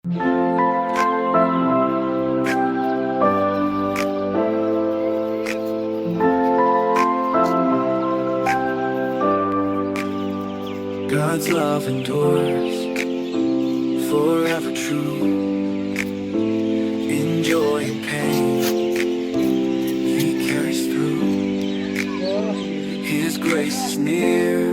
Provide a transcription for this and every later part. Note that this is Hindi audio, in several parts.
God's love endures, forever true. In joy and pain, He carries through. His grace is near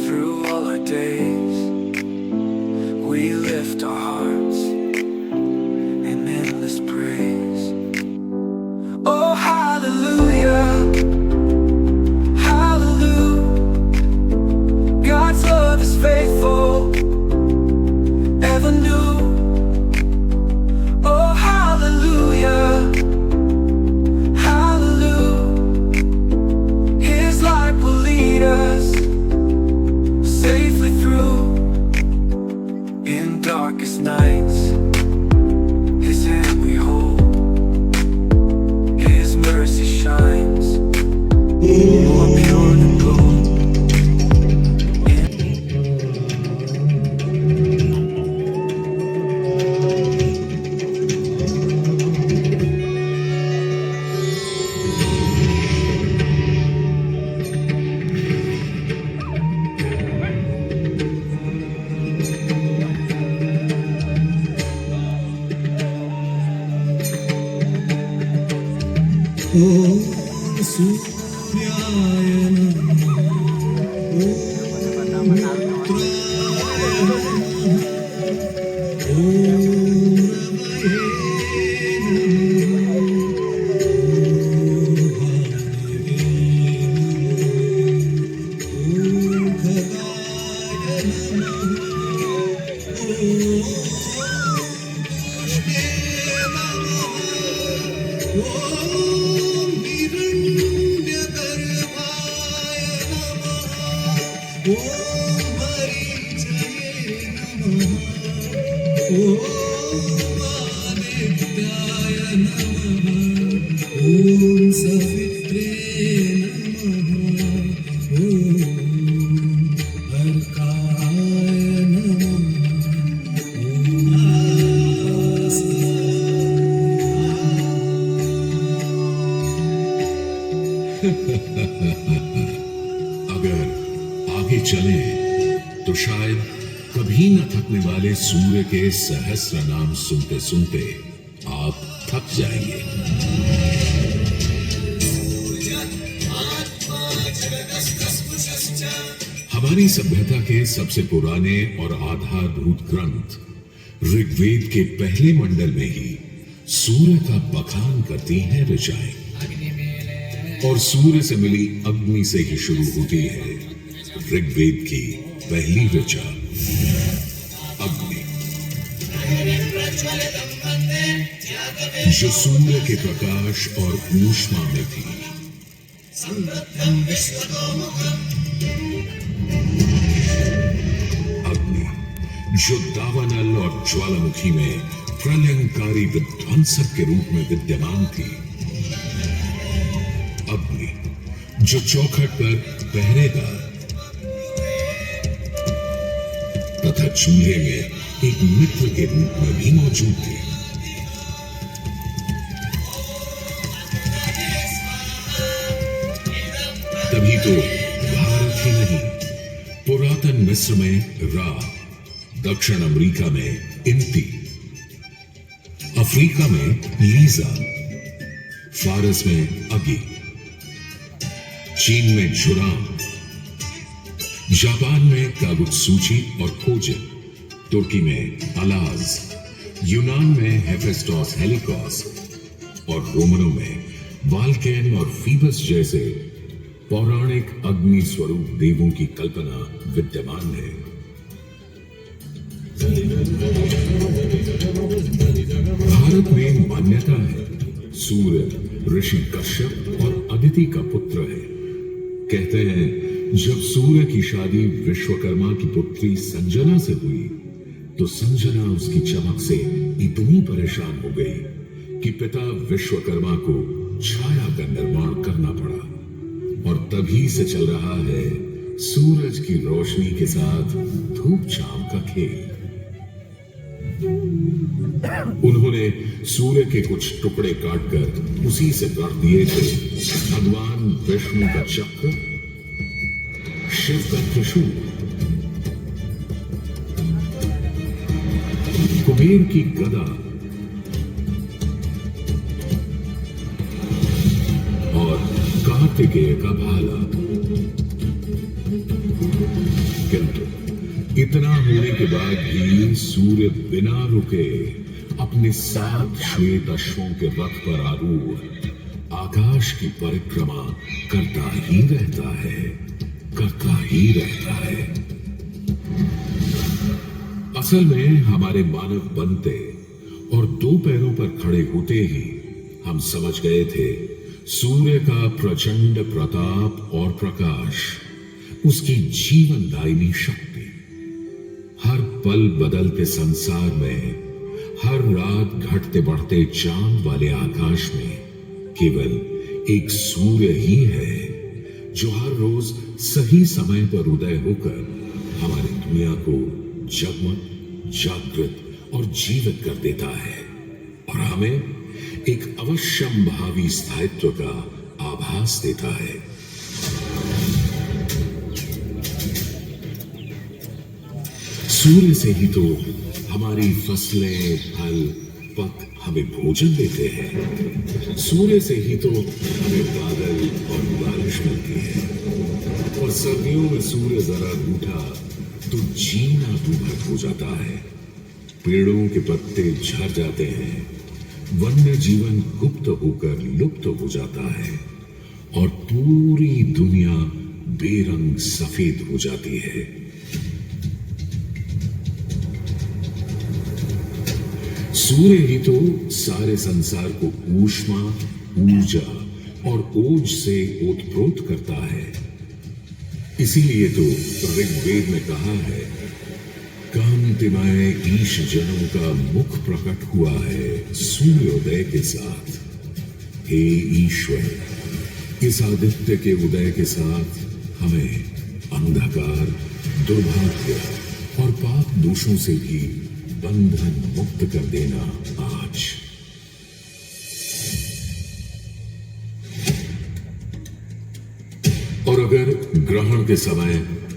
through all our days. We lift our hearts in endless praise. Oh, hallelujah. God's love is faithful, ever new. Oh, hallelujah, hallelujah. His light will lead us safely through. In darkest nights, His hand we hold. His mercy shines more pure than gold. अगर आगे चले तो शायद कभी न थकने वाले सूर्य के सहस्र नाम सुनते सुनते आप थक जाएंगे। हमारी सभ्यता के सबसे पुराने और आधारभूत ग्रंथ ऋग्वेद के पहले मंडल में ही सूर्य का बखान करती है ऋचाएं, और सूर्य से मिली अग्नि से ही शुरू होती है ऋग्वेद की पहली ऋचा अग्नि, जो सूर्य के प्रकाश और ऊष्मा में थी। अग्नि जो दावानल और ज्वालामुखी में प्रलयंकारी विध्वंसक के रूप में विद्यमान थी। अग्नि जो चौखट पर पहरेदार तथा चूल्हे में एक मित्र के रूप में भी मौजूद थी। तभी तो भारत ही नहीं, पुरातन मिस्र में रा, दक्षिण अमेरिका में इंती, अफ्रीका में लीजा, फारस में अगी, चीन में झुराम, जापान में कागुत्सूची और खोजिन, तुर्की में अलाज, यूनान में हेफेस्टोस हेलिकोस और रोमनों में वाल्केन और फीबस जैसे पौराणिक अग्नि स्वरूप देवों की कल्पना विद्यमान है। भारत में मान्यता है सूर्य ऋषि कश्यप और अदिति का पुत्र है। कहते हैं जब सूर्य की शादी विश्वकर्मा की पुत्री संजना से हुई तो संजना उसकी चमक से इतनी परेशान हो गई कि पिता विश्वकर्मा को छाया का निर्माण करना पड़ा, और तभी से चल रहा है सूरज की रोशनी के साथ धूप छांव का खेल। उन्होंने सूर्य के कुछ टुकड़े काटकर उसी से कर दिए थे भगवान विष्णु का चक्र, शिव का त्रिशूल, कुबेर की गदा और कार्तिकेय का भाला। किंतु इतना होने के बाद भी सूर्य बिना रुके अपने 7 श्वेत अश्वों के रथ पर आरूढ़ आकाश की परिक्रमा करता ही रहता है, करता ही रहता है। असल में हमारे मानव बनते और 2 पैरों पर खड़े होते ही हम समझ गए थे सूर्य का प्रचंड प्रताप और प्रकाश, उसकी जीवनदायिनी शक्ति हर पल बदलते संसार में, हर रात घटते बढ़ते चांद वाले आकाश में केवल एक सूर्य ही है जो हर रोज सही समय पर उदय होकर हमारी दुनिया को जगमग, जागृत और जीवित कर देता है और हमें एक अवश्यम भावी स्थायित्व का आभास देता है। सूर्य से ही तो हमारी फसलें, फल, पक हमें भोजन देते हैं। सूर्य से ही तो हमें बादल और बारिश मिलती है और सर्दियों में सूर्य जरा रूठा तो जीना दूभर हो जाता है। पेड़ों के पत्ते झड़ जाते हैं, वन्य जीवन गुप्त होकर लुप्त हो जाता है और पूरी दुनिया बेरंग सफेद हो जाती है। सूर्य ही तो सारे संसार को ऊष्मा, ऊर्जा और ओज से ओतप्रोत करता है। इसीलिए तो ऋग्वेद में कहा है, कांतिमय ईश जनों का मुख प्रकट हुआ है सूर्योदय के साथ। हे ईश्वर, इस आदित्य के उदय के साथ हमें अंधकार, दुर्भाग्य और पाप दोषों से भी बंधन मुक्त कर देना आज। और अगर ग्रहण के समय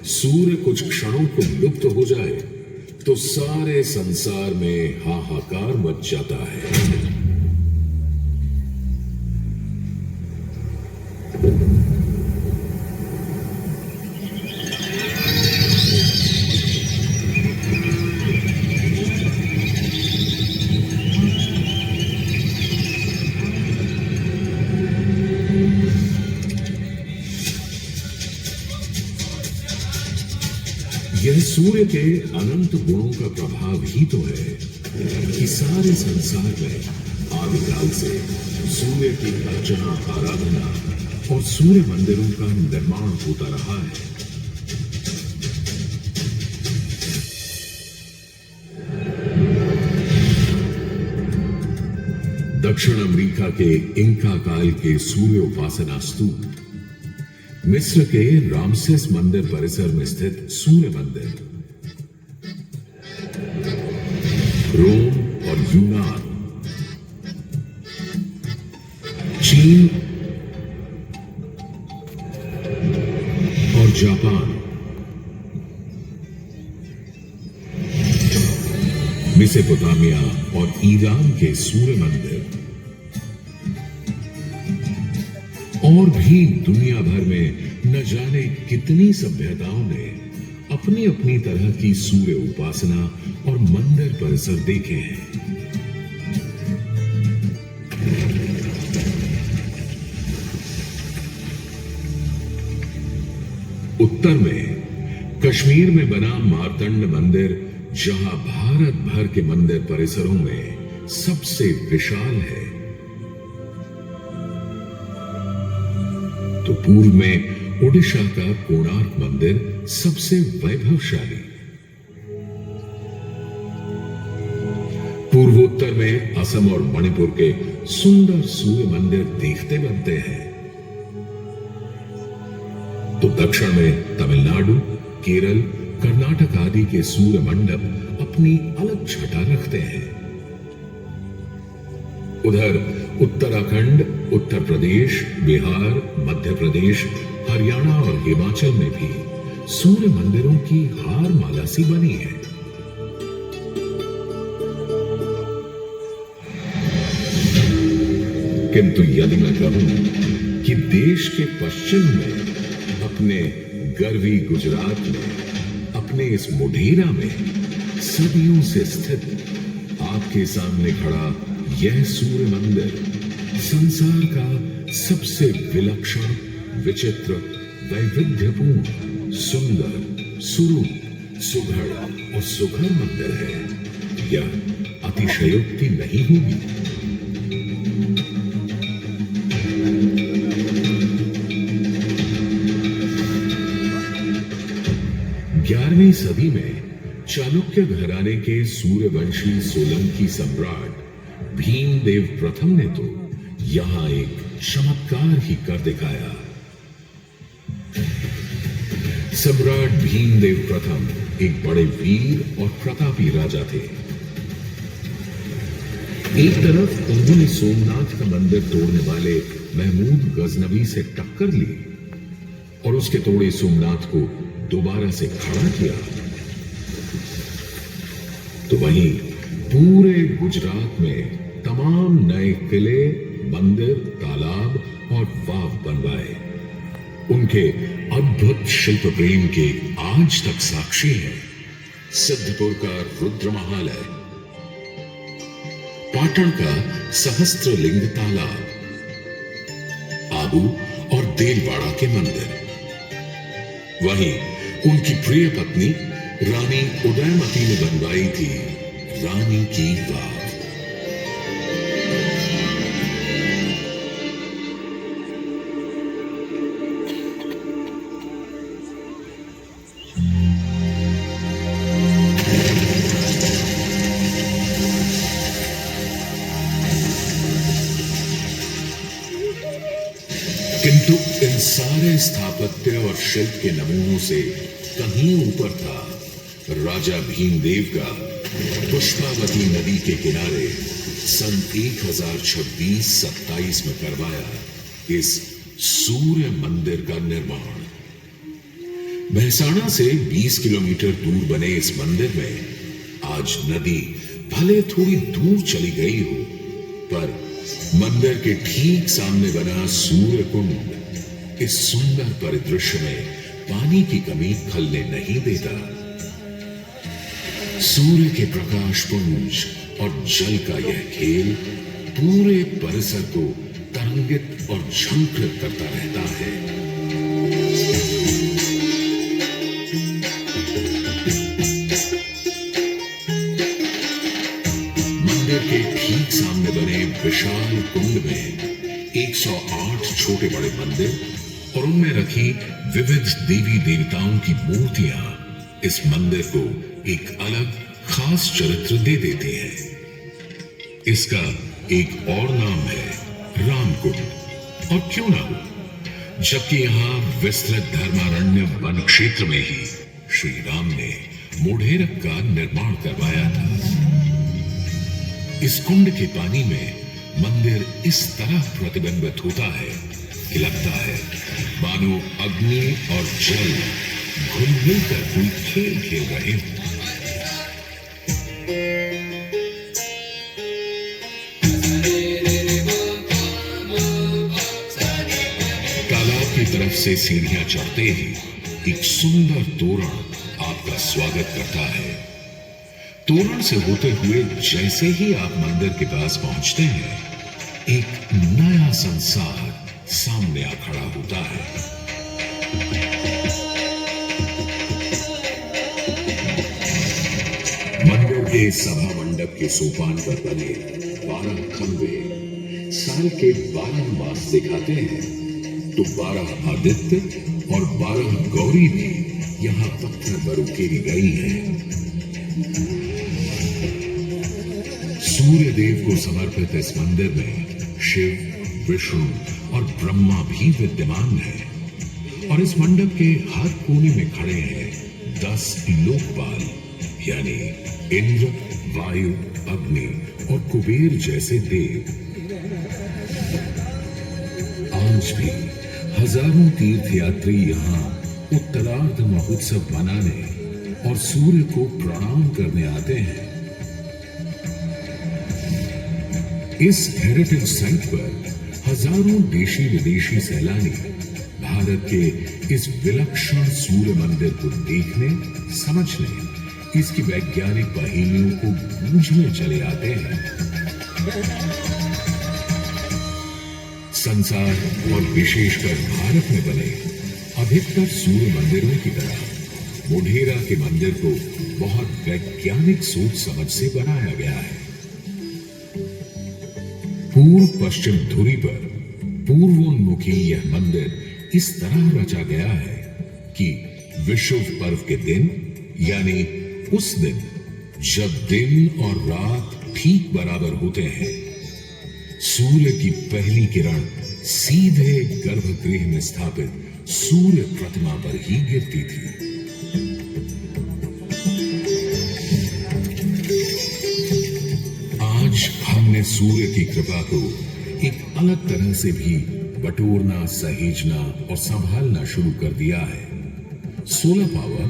सूर्य कुछ क्षणों को लुप्त हो जाए तो सारे संसार में हाहाकार मच जाता है। यह सूर्य के अनंत गुणों का प्रभाव ही तो है कि सारे संसार में आदिकाल से सूर्य की अर्चना, आराधना और सूर्य मंदिरों का निर्माण होता रहा है। दक्षिण अमेरिका के इंका काल के सूर्य उपासना स्तूप, मिस्र के रामसेस मंदिर परिसर में स्थित सूर्य मंदिर, रोम और यूनान, चीन और जापान, मेसोपोटामिया और ईरान के सूर्य मंदिर और भी दुनिया भर में न जाने कितनी सभ्यताओं ने अपनी अपनी तरह की सूर्य उपासना और मंदिर परिसर देखे हैं। उत्तर में कश्मीर में बना मार्तंड मंदिर, जहां भारत भर के मंदिर परिसरों में सबसे विशाल है, तो पूर्व में ओडिशा का कोणार्क मंदिर सबसे वैभवशाली, पूर्वोत्तर में असम और मणिपुर के सुंदर सूर्य मंदिर देखते बनते हैं, तो दक्षिण में तमिलनाडु, केरल, कर्नाटक आदि के सूर्य मंडप अपनी अलग छटा रखते हैं। उधर उत्तराखंड, उत्तर प्रदेश, बिहार, मध्य प्रदेश, हरियाणा और हिमाचल में भी सूर्य मंदिरों की हार माला सी बनी है। किंतु यदि मैं कहूं कि देश के पश्चिम में, अपने गर्वी गुजरात में, अपने इस मोढेरा में सदियों से स्थित आपके सामने खड़ा यह सूर्य मंदिर संसार का सबसे विलक्षण, विचित्र, वैविध्यपूर्ण, सुंदर, सुरूप, सुघड़ और सुघर मंदिर है, यह अतिशयोक्ति नहीं होगी। 11वीं सदी में चालुक्य घराने के सूर्यवंशी सोलंकी सम्राट भीमदेव प्रथम ने तो यहां एक चमत्कार ही कर दिखाया। सम्राट भीमदेव प्रथम एक बड़े वीर और प्रतापी राजा थे। एक तरफ उन्होंने सोमनाथ का मंदिर तोड़ने वाले महमूद गजनवी से टक्कर ली और उसके तोड़े सोमनाथ को दोबारा से खड़ा किया, तो वहीं पूरे गुजरात में तमाम नए किले, मंदिर, तालाब और वाव बनवाए। उनके अद्भुत शिल्प प्रेम के आज तक साक्षी है सिद्धपुर का रुद्र महालय, पाटन का सहस्त्रलिंग तालाब, आबू और देलवाड़ा के मंदिर, वहीं उनकी प्रिय पत्नी रानी उदयमती ने बनवाई थी रानी की वाव। किंतु इन सारे स्थापत्य और शिल्प के नमूनों से कहीं ऊपर था राजा भीमदेव का पुष्पावती नदी के किनारे सन 1026-27 में करवाया इस सूर्य मंदिर का निर्माण। मेहसाणा से 20 किलोमीटर दूर बने इस मंदिर में आज नदी भले थोड़ी दूर चली गई हो, पर मंदिर के ठीक सामने बना सूर्य कुंड इस सुंदर परिदृश्य में पानी की कमी खलने नहीं देता। सूर्य के प्रकाश पुंज और जल का यह खेल पूरे परिसर को तरंगित और झंकृत करता रहता है। मंदिर के ठीक सामने बने विशाल कुंड में 108 छोटे बड़े मंदिर और उनमें रखी विविध देवी देवताओं की मूर्तियां इस मंदिर को एक अलग खास चरित्र दे देती हैं। इसका एक और नाम है रामकुंड, और क्यों ना हो, जबकि यहां विस्तृत धर्मारण्य वन क्षेत्र में ही श्री राम ने मोढेरक का निर्माण करवाया था। इस कुंड के पानी में मंदिर इस तरह प्रतिबिंबित होता है कि लगता है मानो अग्नि और जल घुल मिलकर कोई खेल खेल रहे हों। तालाब की तरफ से सीढ़ियां चढ़ते ही एक सुंदर तोरण आपका स्वागत करता है। तोरण से होते हुए जैसे ही आप मंदिर के पास पहुंचते हैं, एक नया संसार सामने आ खड़ा होता है। मंदिर के सभा मंडप के सोपान पर बने 12 खंबे साल के 12 मास दिखाते हैं, तो 12 आदित्य और 12 गौरी भी यहाँ पत्थर पर उकेरी गई हैं। सूर्य देव को समर्पित इस मंदिर में शिव, विष्णु और ब्रह्मा भी विद्यमान है, और इस मंडप के हर कोने में खड़े हैं 10 लोकपाल, यानी इंद्र, वायु, अग्नि और कुबेर जैसे देव आज भी हजारों तीर्थयात्री यहाँ उत्तरार्ध महोत्सव मनाने और सूर्य को प्रणाम करने आते हैं। इस हेरिटेज साइट पर हजारों देशी विदेशी सैलानी भारत के इस विलक्षण सूर्य मंदिर को देखने, समझने, इसकी वैज्ञानिक पहेलियों को बूझने चले आते हैं। संसार और विशेषकर भारत में बने अधिकतर सूर्य मंदिरों की तरह मोढेरा के मंदिर को बहुत वैज्ञानिक सोच समझ से बनाया गया है। पूर्व पश्चिम धुरी पर पूर्वोन्मुखी यह मंदिर इस तरह रचा गया है कि विषुव पर्व के दिन, यानी उस दिन जब दिन और रात ठीक बराबर होते हैं, सूर्य की पहली किरण सीधे गर्भगृह में स्थापित सूर्य प्रतिमा पर ही गिरती थी। आज हमने सूर्य की कृपा को एक अलग तरह से भी बटोरना, सहेजना और संभालना शुरू कर दिया है, सोलर पावर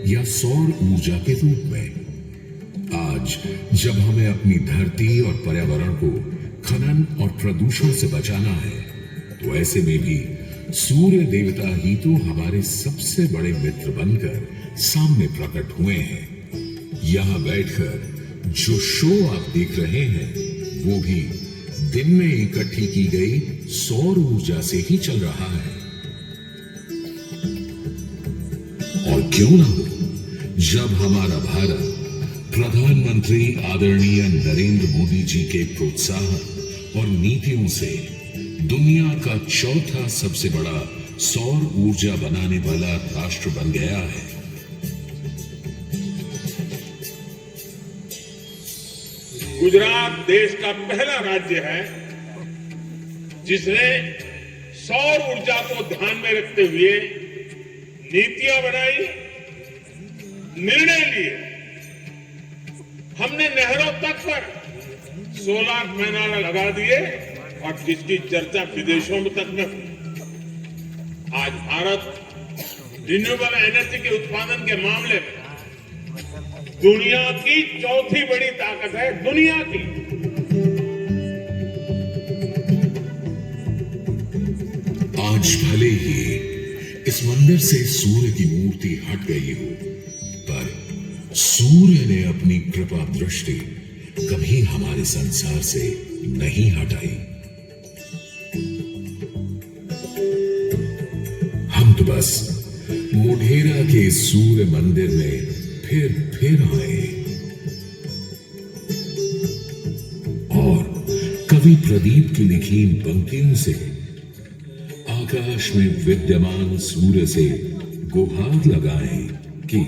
या सौर ऊर्जा के रूप में। आज जब हमें अपनी धरती और पर्यावरण को खनन और प्रदूषण से बचाना है, तो ऐसे में भी सूर्य देवता ही तो हमारे सबसे बड़े मित्र बनकर सामने प्रकट हुए हैं। यहां बैठकर जो शो आप देख रहे हैं, वो भी दिन में इकट्ठी की गई सौर ऊर्जा से ही चल रहा है। और क्यों ना हो, जब हमारा भारत प्रधानमंत्री आदरणीय नरेंद्र मोदी जी के प्रोत्साहन और नीतियों से दुनिया का चौथा सबसे बड़ा सौर ऊर्जा बनाने वाला राष्ट्र बन गया है। गुजरात देश का पहला राज्य है जिसने सौर ऊर्जा को ध्यान में रखते हुए नीतियां बनाई, निर्णय लिए। हमने नहरों तक पर सोलर पैनल लगा दिए और जिसकी चर्चा विदेशों में तक में हुई। आज भारत रिन्यूएबल एनर्जी के उत्पादन के मामले में दुनिया की चौथी बड़ी ताकत है, दुनिया की। आज भले ही इस मंदिर से सूर्य की मूर्ति हट गई हो, पर सूर्य ने अपनी कृपा दृष्टि कभी हमारे संसार से नहीं हटाई। हम तो बस मोढेरा के सूर्य मंदिर में फिर आए और कवि प्रदीप की लिखी इन पंक्तियों से आकाश में विद्यमान सूर्य से गुहार लगाए कि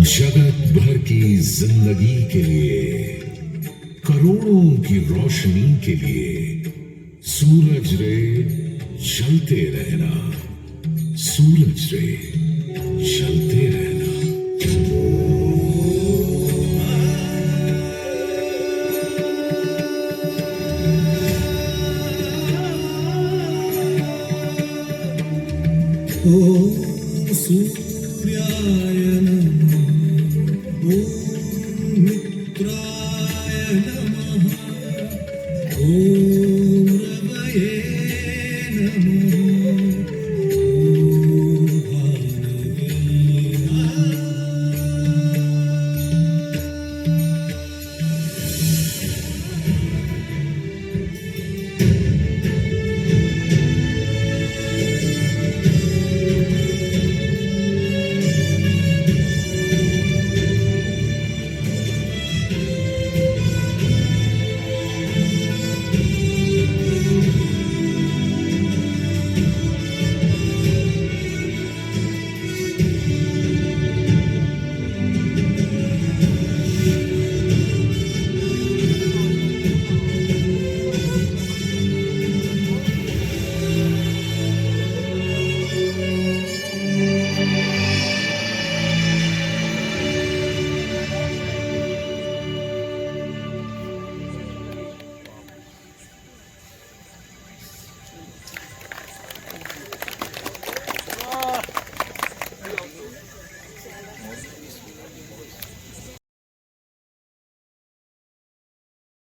जगत भर की जिंदगी के लिए, करोड़ों की रोशनी के लिए सूरज रे जलते रहना, सूरज रे जलते